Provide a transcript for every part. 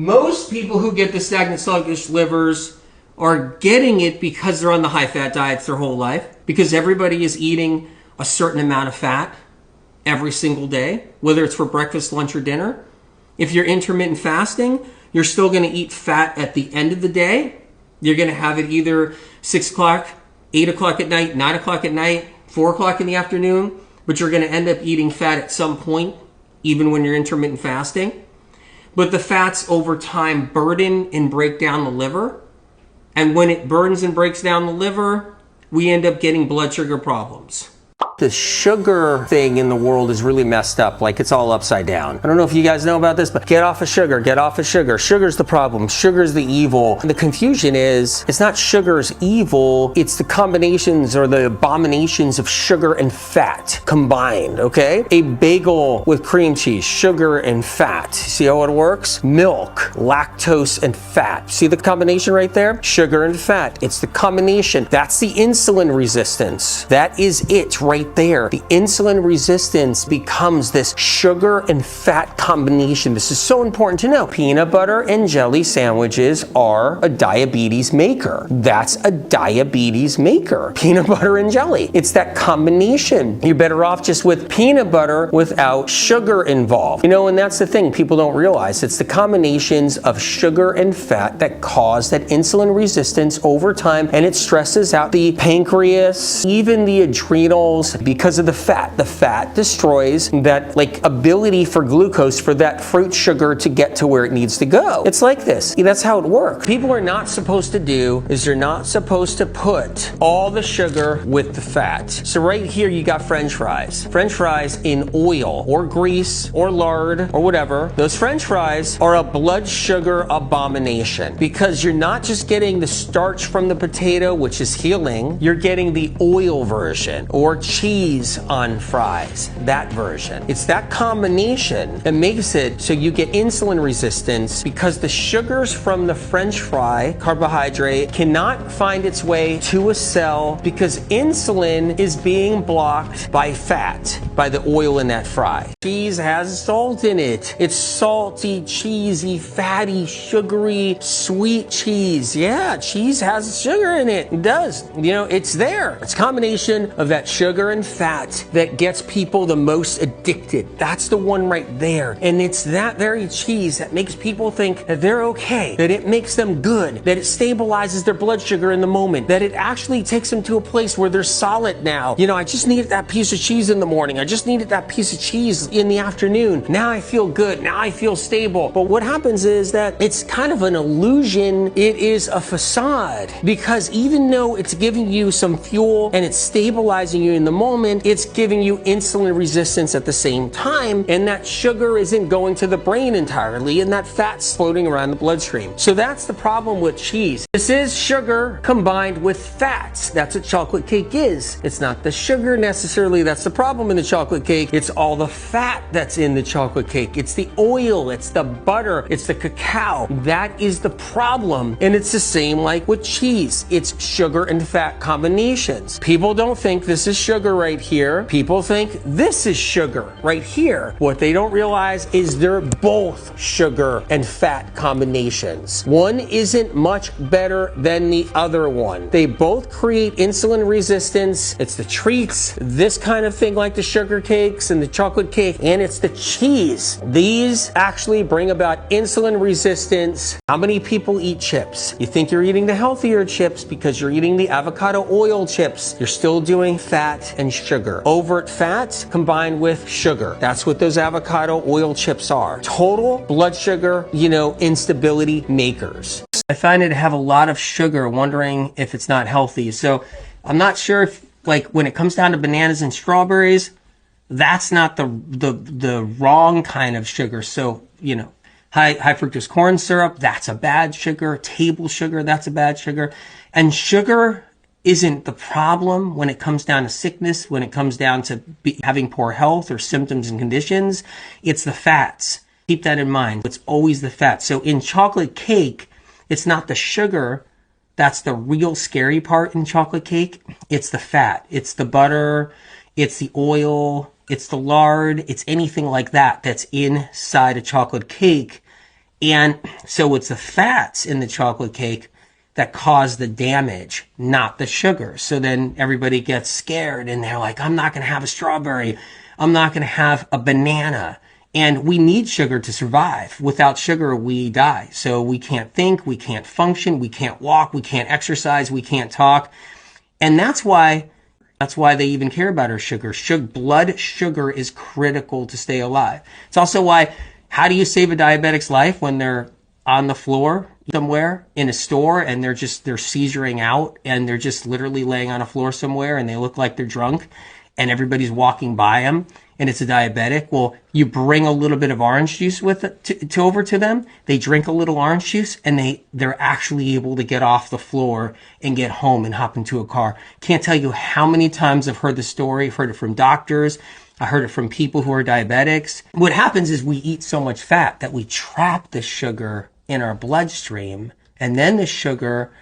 Most people who get the stagnant sluggish livers are getting it because they're on the high-fat diets their whole life, because everybody is eating a certain amount of fat every single day, whether it's for breakfast, lunch, or dinner. If you're intermittent fasting, you're still going to eat fat at the end of the day. You're going to have it either 6 o'clock, 8 o'clock at night, 9 o'clock at night, 4 o'clock in the afternoon, but you're going to end up eating fat at some point, even when you're intermittent fasting. But the fats over time burden and break down the liver. And when it burns and breaks down the liver, we end up getting blood sugar problems. The sugar thing in the world is really messed up, like it's all upside down. I don't know if you guys know about this, but get off of sugar, get off of sugar. Sugar's the problem, sugar's the evil. And the confusion is, it's not sugar's evil, it's the combinations or the abominations of sugar and fat combined, okay? A bagel with cream cheese, sugar and fat. See how it works? Milk, lactose and fat. See the combination right there? Sugar and fat. It's the combination. That's the insulin resistance. That is it right there. The insulin resistance becomes this sugar and fat combination. This is so important to know. Peanut butter and jelly sandwiches are a diabetes maker. That's a diabetes maker. Peanut butter and jelly. It's that combination. You're better off just with peanut butter without sugar involved. You know, and that's the thing people don't realize. It's the combinations of sugar and fat that cause that insulin resistance over time, and it stresses out the pancreas, even the adrenals, because of the fat. The fat destroys that ability for glucose, for that fruit sugar to get to where it needs to go. It's like this. That's how it works. People are not supposed to do is they're not supposed to put all the sugar with the fat. So right here you got French fries. French fries in oil or grease or lard or whatever. Those French fries are a blood sugar abomination because you're not just getting the starch from the potato, which is healing, you're getting the oil version or cheese on fries, that version. It's that combination that makes it so you get insulin resistance because the sugars from the French fry, carbohydrate, cannot find its way to a cell because insulin is being blocked by fat, by the oil in that fry. Cheese has salt in it. It's salty, cheesy, fatty, sugary, sweet cheese. Yeah, cheese has sugar in it. It does. You know, it's there. It's a combination of that sugar and fat that gets people the most addicted. That's the one right there. And it's that very cheese that makes people think that they're okay, that it makes them good, that it stabilizes their blood sugar in the moment, that it actually takes them to a place where they're solid now. You know, I just needed that piece of cheese in the morning. I just needed that piece of cheese in the afternoon. Now I feel good. Now I feel stable. But what happens is that it's kind of an illusion. It is a facade because even though it's giving you some fuel and it's stabilizing you in the moment, it's giving you insulin resistance at the same time, and that sugar isn't going to the brain entirely, and that fat's floating around the bloodstream. So that's the problem with cheese. This is sugar combined with fats. That's what chocolate cake is. It's not the sugar necessarily that's the problem in the chocolate cake. It's all the fat that's in the chocolate cake. It's the oil, it's the butter, it's the cacao. That is the problem. And it's the same like with cheese. It's sugar and fat combinations. People don't think this is sugar right here. People think this is sugar right here. What they don't realize is they're both sugar and fat combinations. One isn't much better than the other one. They both create insulin resistance. It's the treats, this kind of thing like the sugar cakes and the chocolate cake, and it's the cheese. These actually bring about insulin resistance. How many people eat chips? You think you're eating the healthier chips because you're eating the avocado oil chips. You're still doing fat and sugar. Overt fat combined with sugar. That's what those avocado oil chips are. Total blood sugar, instability makers. I find it to have a lot of sugar, wondering if it's not healthy. So I'm not sure if, when it comes down to bananas and strawberries, that's not the wrong kind of sugar. So, high fructose corn syrup, that's a bad sugar. Table sugar, that's a bad sugar. And sugar isn't the problem when it comes down to sickness, when it comes down to having poor health or symptoms and conditions. It's the fats. Keep that in mind. It's always the fat. So in chocolate cake, it's not the sugar. That's the real scary part in chocolate cake. It's the fat. It's the butter. It's the oil. It's the lard. It's anything like that that's inside a chocolate cake. And so it's the fats in the chocolate cake that cause the damage, not the sugar. So then everybody gets scared and they're like, I'm not going to have a strawberry. I'm not going to have a banana. And we need sugar to survive. Without sugar, we die. So we can't think, we can't function, we can't walk, we can't exercise, we can't talk. And that's why they even care about our sugar. Blood sugar is critical to stay alive. It's also why, how do you save a diabetic's life when they're on the floor somewhere in a store and they're seizuring out and they're just literally laying on a floor somewhere and they look like they're drunk and everybody's walking by them and it's a diabetic? Well, you bring a little bit of orange juice with it over to them. They drink a little orange juice and they're actually able to get off the floor and get home and hop into a car. Can't tell you how many times I've heard the story. I've heard it from doctors. I heard it from people who are diabetics. What happens is we eat so much fat that we trap the sugar in our bloodstream, and then the sugar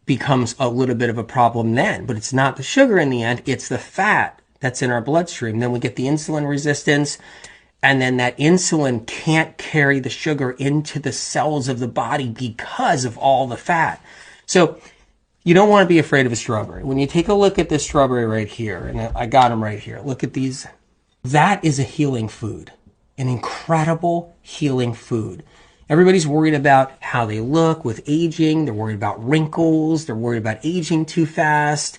becomes a little bit of a problem then. But it's not the sugar in the end, it's the fat that's in our bloodstream. Then we get the insulin resistance, and then that insulin can't carry the sugar into the cells of the body because of all the fat. So you don't want to be afraid of a strawberry. When you take a look at this strawberry right here, and I got them right here. Look at these. That is a healing food, an incredible healing food. Everybody's worried about how they look with aging. They're worried about wrinkles. They're worried about aging too fast.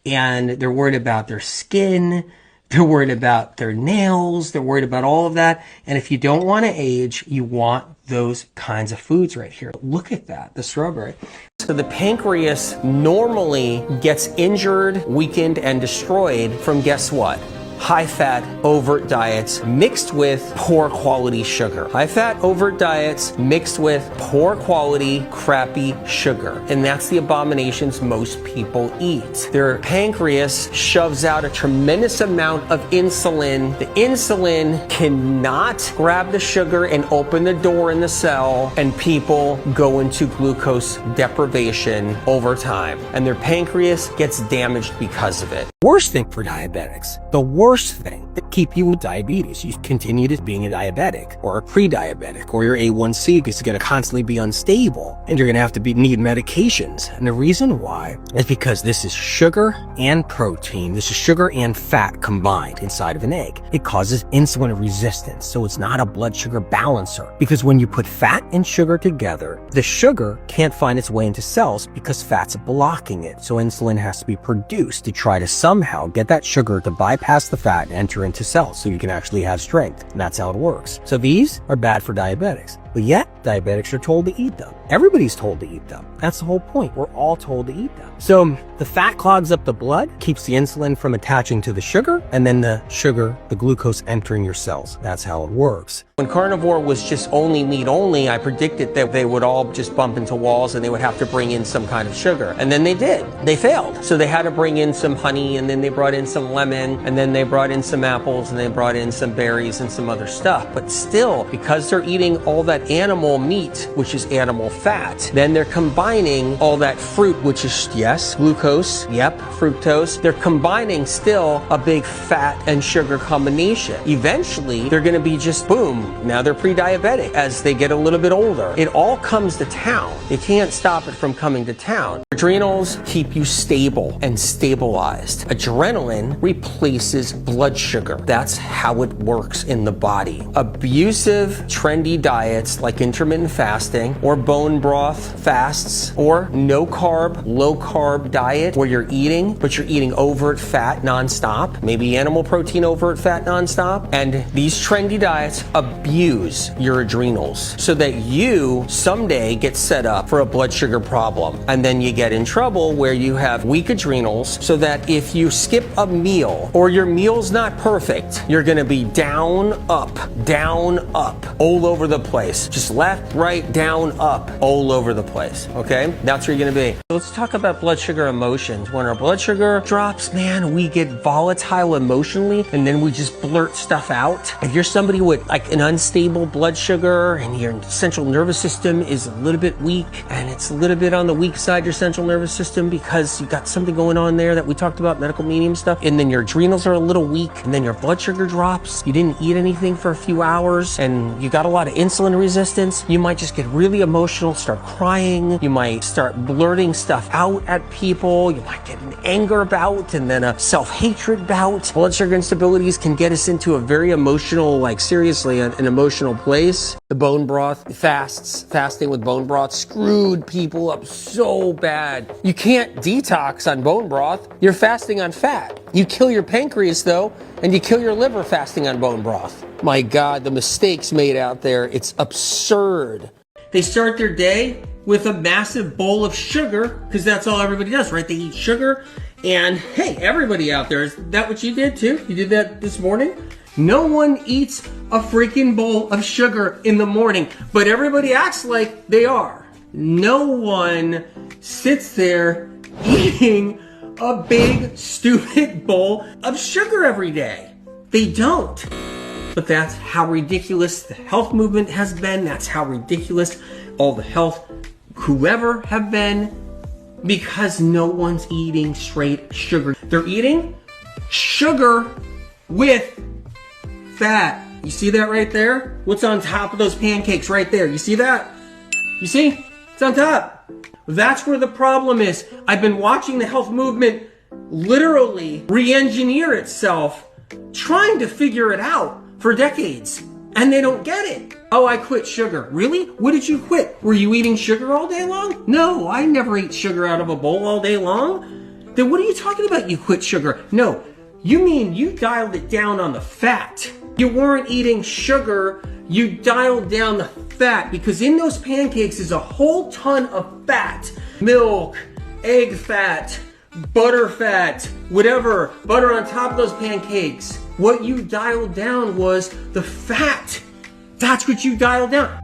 And they're worried about their skin. They're worried about their nails. They're worried about all of that. And if you don't want to age, you want those kinds of foods right here. Look at that, the strawberry. So the pancreas normally gets injured, weakened, and destroyed from, guess what? High-fat, overt diets mixed with poor quality sugar. High-fat, overt diets mixed with poor quality, crappy sugar. And that's the abominations most people eat. Their pancreas shoves out a tremendous amount of insulin. The insulin cannot grab the sugar and open the door in the cell, and people go into glucose deprivation over time. And their pancreas gets damaged because of it. Worst thing for diabetics, the worst thing that keep you with diabetes, you continue to being a diabetic or a pre-diabetic, or your A1C is going to constantly be unstable and you're going to have to need medications. And the reason why is because this is sugar and protein. This is sugar and fat combined inside of an egg. It causes insulin resistance. So it's not a blood sugar balancer, because when you put fat and sugar together, the sugar can't find its way into cells because fat's blocking it. So insulin has to be produced to try to somehow get that sugar to bypass the fat and enter into cells so you can actually have strength. And that's how it works. So these are bad for diabetics. But yet, diabetics are told to eat them. Everybody's told to eat them. That's the whole point. We're all told to eat them. So the fat clogs up the blood, keeps the insulin from attaching to the sugar, and then the sugar, the glucose entering your cells. That's how it works. When carnivore was just only meat only, I predicted that they would all just bump into walls and they would have to bring in some kind of sugar. And then they did. They failed. So they had to bring in some honey, and then they brought in some lemon, and then they brought in some apples, and they brought in some berries and some other stuff. But still, because they're eating all that animal meat, which is animal fat, then they're combining all that fruit, which is, yes, glucose, yep, fructose. They're combining still a big fat and sugar combination. Eventually, they're going to be just boom. Now they're pre-diabetic as they get a little bit older. It all comes to town. You can't stop it from coming to town. Adrenals keep you stable and stabilized. Adrenaline replaces blood sugar. That's how it works in the body. Abusive, trendy diets like intermittent fasting or bone broth fasts or no carb, low carb diet where you're eating, but you're eating overt fat nonstop, maybe animal protein overt fat nonstop. And these trendy diets abuse your adrenals so that you someday get set up for a blood sugar problem. And then you get in trouble where you have weak adrenals, so that if you skip a meal or your meal's not perfect, you're going to be down, up, all over the place. Just left, right, down, up, all over the place. Okay? That's where you're going to be. Let's talk about blood sugar emotions. When our blood sugar drops, man, we get volatile emotionally, and then we just blurt stuff out. If you're somebody with like an unstable blood sugar and your central nervous system is a little bit weak and it's a little bit on the weak side, your central central nervous system because you got something going on there that we talked about, medical medium stuff, and then your adrenals are a little weak, and then your blood sugar drops, you didn't eat anything for a few hours, and you got a lot of insulin resistance, you might just get really emotional, start crying, you might start blurting stuff out at people, you might get an anger bout, and then a self-hatred bout. Blood sugar instabilities can get us into a very emotional, like seriously, an emotional place. The bone broth fasting with bone broth screwed people up so bad. You can't detox on bone broth. You're fasting on fat. You kill your pancreas though, and you kill your liver fasting on bone broth. My God, the mistakes made out there, it's absurd. They start their day with a massive bowl of sugar, because that's all everybody does, right? They eat sugar, and hey, everybody out there, is that what you did too? You did that this morning? No one eats a freaking bowl of sugar in the morning, but everybody acts like they are. No one sits there eating a big, stupid bowl of sugar every day. They don't. But that's how ridiculous the health movement has been. That's how ridiculous all the health whoever have been, because no one's eating straight sugar. They're eating sugar with fat. You see that right there? What's on top of those pancakes right there? You see that? You see? It's on top. That's where the problem is. I've been watching the health movement literally re-engineer itself, trying to figure it out for decades, and they don't get it. Oh, I quit sugar. Really? What did you quit? Were you eating sugar all day long? No, I never ate sugar out of a bowl all day long. Then what are you talking about, you quit sugar? No, you mean you dialed it down on the fat. You weren't eating sugar, you dialed down the fat, because in those pancakes is a whole ton of fat. Milk, egg fat, butter fat, whatever, butter on top of those pancakes. What you dialed down was the fat. That's what you dialed down.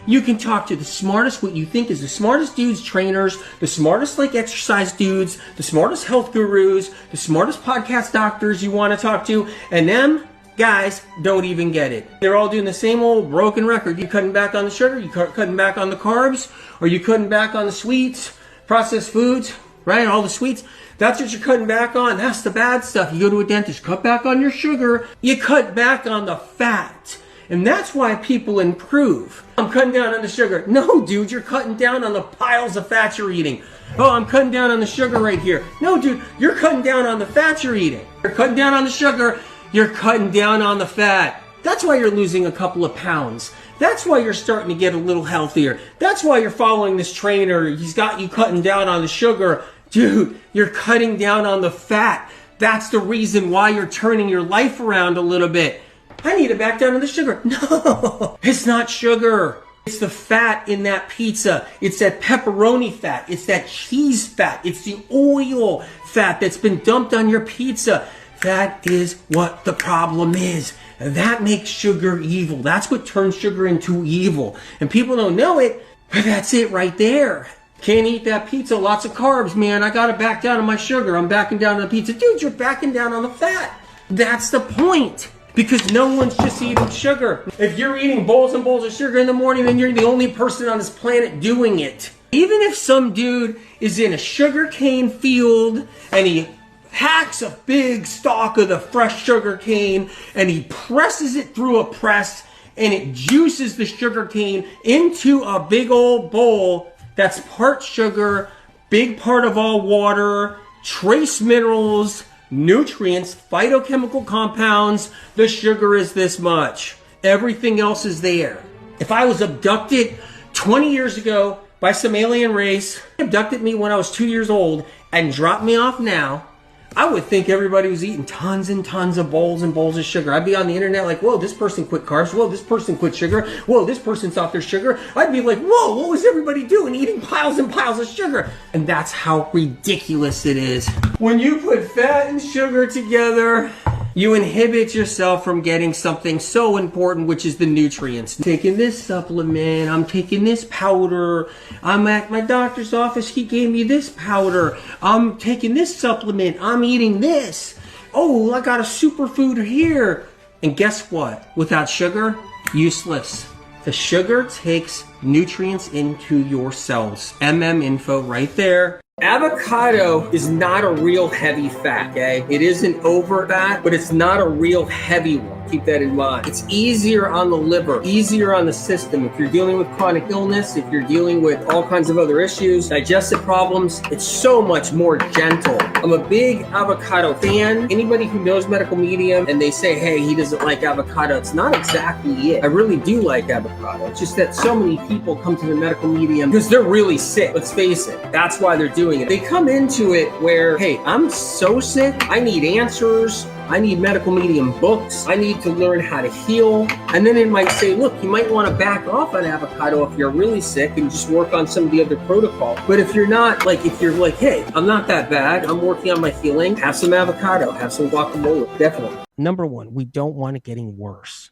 You can talk to the smartest, what you think is the smartest dudes, trainers, the smartest like exercise dudes, the smartest health gurus, the smartest podcast doctors you want to talk to, and them guys don't even get it. They're all doing the same old broken record. You cutting back on the sugar, you cutting back on the carbs, or you cutting back on the sweets, processed foods, right? All the sweets. That's what you're cutting back on. That's the bad stuff. You go to a dentist, cut back on your sugar. You cut back on the fat. And that's why people improve. I'm cutting down on the sugar. No, dude, you're cutting down on the piles of fat you're eating. Oh, I'm cutting down on the sugar right here. No, dude, you're cutting down on the fat you're eating. You're cutting down on the sugar. You're cutting down on the fat. That's why you're losing a couple of pounds. That's why you're starting to get a little healthier. That's why you're following this trainer. He's got you cutting down on the sugar. Dude, you're cutting down on the fat. That's the reason why you're turning your life around a little bit. I need to back down on the sugar. No, it's not sugar. It's the fat in that pizza. It's that pepperoni fat. It's that cheese fat. It's the oil fat that's been dumped on your pizza. That is what the problem is. That makes sugar evil. That's what turns sugar into evil. And people don't know it, but that's it right there. Can't eat that pizza, lots of carbs, man. I gotta back down on my sugar. I'm backing down on the pizza. Dude, you're backing down on the fat. That's the point. Because no one's just eating sugar. If you're eating bowls and bowls of sugar in the morning, then you're the only person on this planet doing it. Even if some dude is in a sugarcane field and he hacks a big stalk of the fresh sugar cane and he presses it through a press and it juices the sugar cane into a big old bowl that's part sugar, big part of all water, trace minerals, nutrients, phytochemical compounds. The sugar is this much. Everything else is there. If I was abducted 20 years ago by some alien race, abducted me when I was 2 years old and dropped me off now, I would think everybody was eating tons and tons of bowls and bowls of sugar. I'd be on the internet like, whoa, this person quit carbs. Whoa, this person quit sugar. Whoa, this person's off their sugar. I'd be like, whoa, what was everybody doing? Eating piles and piles of sugar. And that's how ridiculous it is. When you put fat and sugar together, you inhibit yourself from getting something so important, which is the nutrients. I'm taking this supplement, I'm taking this powder, I'm at my doctor's office, he gave me this powder, I'm taking this supplement, I'm eating this. Oh, I got a superfood here. And guess what? Without sugar, useless. The sugar takes nutrients into your cells. Info right there. Avocado is not a real heavy fat, okay? It isn't overt fat, but it's not a real heavy one. Keep that in mind. It's easier on the liver, easier on the system. If you're dealing with chronic illness, if you're dealing with all kinds of other issues, digestive problems, it's so much more gentle. I'm a big avocado fan. Anybody who knows medical medium and they say, hey, he doesn't like avocado, it's not exactly it. I really do like avocado. It's just that so many people come to the medical medium because they're really sick. Let's face it. That's why they're doing it. They come into it where, hey, I'm so sick. I need answers. I need medical medium books. I need to learn how to heal. And then it might say, look, you might want to back off on avocado if you're really sick and just work on some of the other protocols. But if you're not, like, if you're like, hey, I'm not that bad, I'm working on my healing, have some avocado, have some guacamole, definitely. Number one, we don't want it getting worse.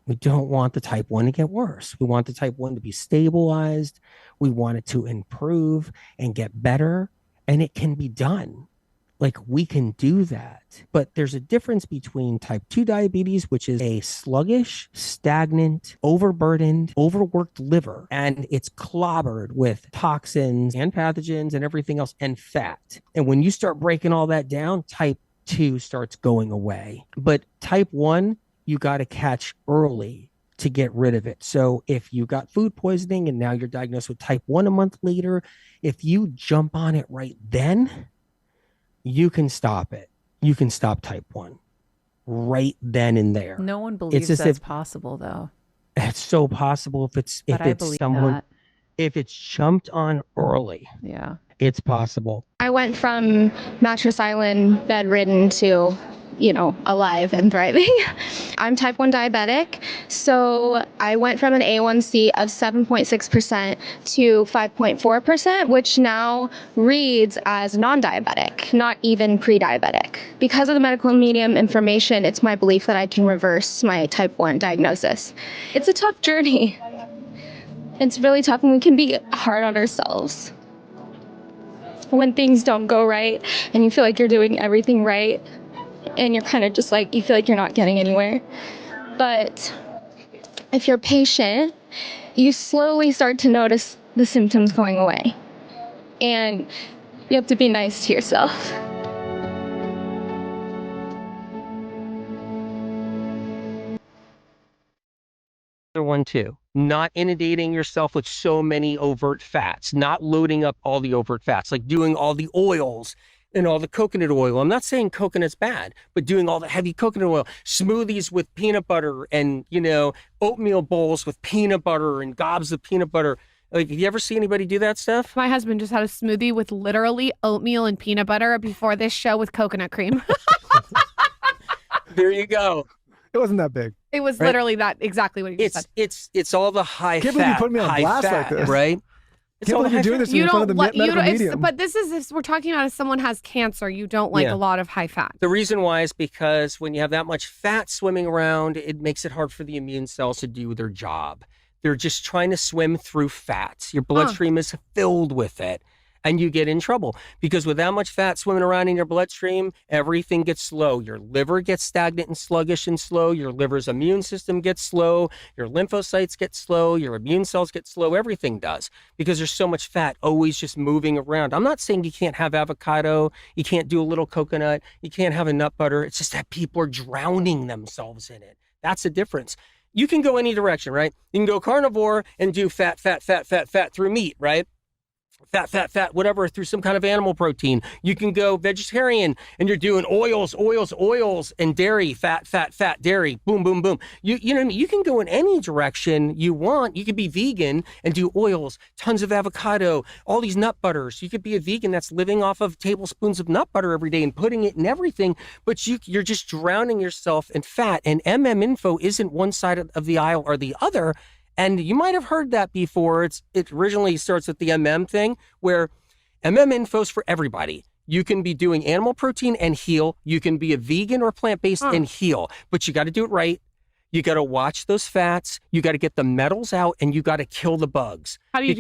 We don't want the type 1 to get worse. We want the type 1 to be stabilized. We want it to improve and get better. And it can be done. Like, we can do that. But there's a difference between type 2 diabetes, which is a sluggish, stagnant, overburdened, overworked liver, and it's clobbered with toxins and pathogens and everything else and fat. And when you start breaking all that down, type 2 starts going away. But type 1, you got to catch early to get rid of it. So if you got food poisoning and now you're diagnosed with type 1 a month later, if you jump on it right then, you can stop it. You can stop type 1 right then and there. No one believes that's possible, though. It's so possible if it's jumped on early. Yeah. It's possible. I went from mattress island, bedridden to, alive and thriving. I'm type 1 diabetic, so I went from an A1C of 7.6% to 5.4%, which now reads as non-diabetic, not even pre-diabetic. Because of the medical medium information, it's my belief that I can reverse my type 1 diagnosis. It's a tough journey. It's really tough, and we can be hard on ourselves. When things don't go right and you feel like you're doing everything right, and you're kind of just like, you feel like you're not getting anywhere. But if you're patient, you slowly start to notice the symptoms going away. And you have to be nice to yourself. Other one too, not inundating yourself with so many overt fats, not loading up all the overt fats, like doing all the oils and all the coconut oil. I'm not saying coconut's bad, but doing all the heavy coconut oil, smoothies with peanut butter and, oatmeal bowls with peanut butter and gobs of peanut butter. Like, have you ever see anybody do that stuff? My husband just had a smoothie with literally oatmeal and peanut butter before this show with coconut cream. There you go. It wasn't that big. It was literally that exactly what he just said. It's all the high can't fat, believe you put me on high blast fat, like this. right? Can't believe you're doing this in front of the medical medium. But this is if we're talking about if someone has cancer, you don't like a lot of high fat. The reason why is because when you have that much fat swimming around, it makes it hard for the immune cells to do their job. They're just trying to swim through fats. Your bloodstream is filled with it. And you get in trouble because with that much fat swimming around in your bloodstream, everything gets slow. Your liver gets stagnant and sluggish and slow. Your liver's immune system gets slow. Your lymphocytes get slow. Your immune cells get slow. Everything does because there's so much fat always just moving around. I'm not saying you can't have avocado. You can't do a little coconut. You can't have a nut butter. It's just that people are drowning themselves in it. That's the difference. You can go any direction, right? You can go carnivore and do fat through meat, right? Fat, whatever, through some kind of animal protein. You can go vegetarian and you're doing oils, and dairy, fat, dairy, boom, boom, boom. You know what I mean? You can go in any direction you want. You could be vegan and do oils, tons of avocado, all these nut butters. You could be a vegan that's living off of tablespoons of nut butter every day and putting it in everything, but you're just drowning yourself in fat. And Info isn't one side of the aisle or the other. And you might have heard that before. It originally starts with the thing, where Info's for everybody. You can be doing animal protein and heal. You can be a vegan or plant-based and heal. But you got to do it right. You got to watch those fats. You got to get the metals out, and you got to kill the bugs. How do you do